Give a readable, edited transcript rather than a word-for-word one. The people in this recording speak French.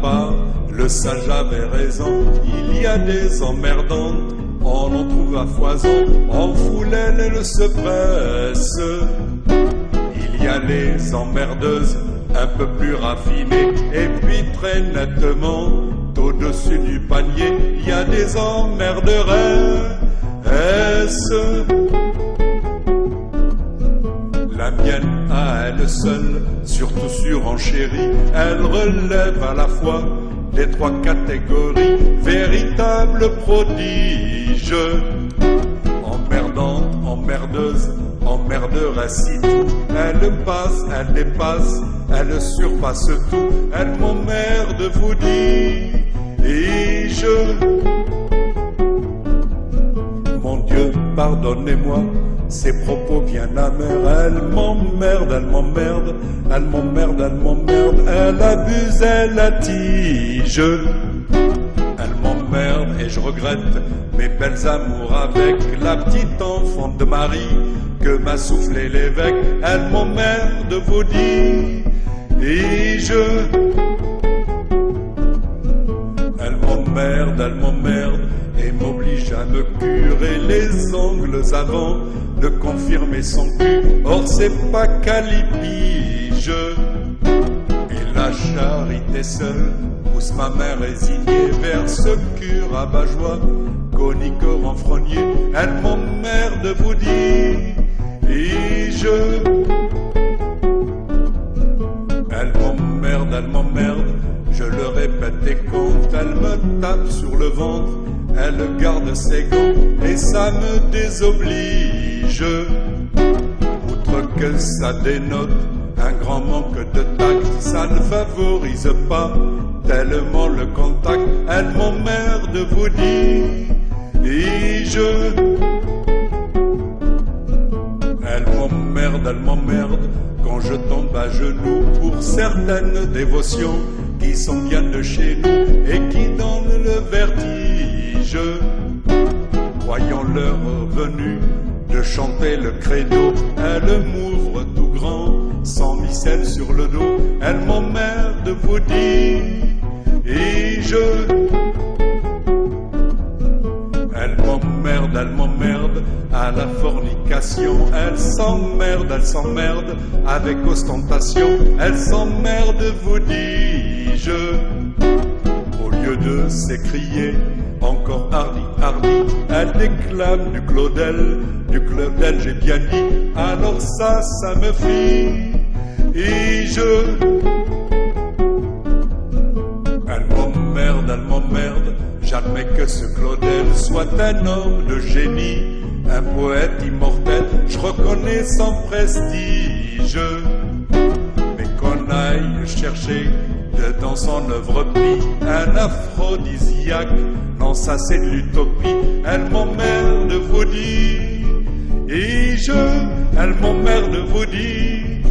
pas, le sage avait raison. Il y a des emmerdantes, on en trouve à foison. En foule, elles se pressent. Il y a les emmerdeuses, un peu plus raffinées. Et puis très nettement, au-dessus du panier, il y a des emmerderesses. La mienne à elle seule, surtout surenchérie, elle relève à la fois les trois catégories, véritable prodige. Emmerdante, emmerdeuse, emmerderesse si tout. Elle passe, elle dépasse, elle surpasse tout. Elle m'emmerde, vous dis-je. Mon Dieu, pardonnez-moi, ces propos bien amers. Elle m'emmerde, elle m'emmerde, elle m'emmerde, elle m'emmerde. Elle abuse, elle attige. Elle m'emmerde et je regrette mes belles amours avec la petite enfant de Marie que m'a soufflé l'évêque. Elle m'emmerde, vous dis-je. Elle m'emmerde et m'oblige à me curer les ongles avant de confirmer son cul. Or c'est pas calipige. Et la charité seule pousse ma mère résignée vers ce cure rabat-joie, conique renfrogné. Elle m'emmerde, vous dis-je. Elle m'emmerde, je le répète et compte. Elle me tape sur le ventre, elle garde ses gants et ça me désoblige. Outre que ça dénote un grand manque de tact, ça ne favorise pas tellement le contact. Elle m'emmerde, vous dis-je. Elle m'emmerde quand je tombe à genoux pour certaines dévotions qui sont bien de chez nous et qui donnent le vertige. Voyant l'heure venue de chanter le credo, elle m'ouvre tout grand, sans missel sur le dos. Elle m'emmerde, vous dis-je. Elle m'emmerde à la fornication. Elle s'emmerde avec ostentation. Elle s'emmerde, vous dis-je. Au lieu de s'écrier encore hardi, elle déclame du Claudel j'ai bien dit. Alors ça me fige. Elle m'emmerde, j'admets que ce Claudel soit un homme de génie, un poète immortel, je reconnais son prestige. Mais qu'on aille chercher dans son œuvre pie un aphrodisiaque, non ça c'est de l'utopie. Elle m'emmerde, vous dis-je. Elle m'emmerde, vous dis-je.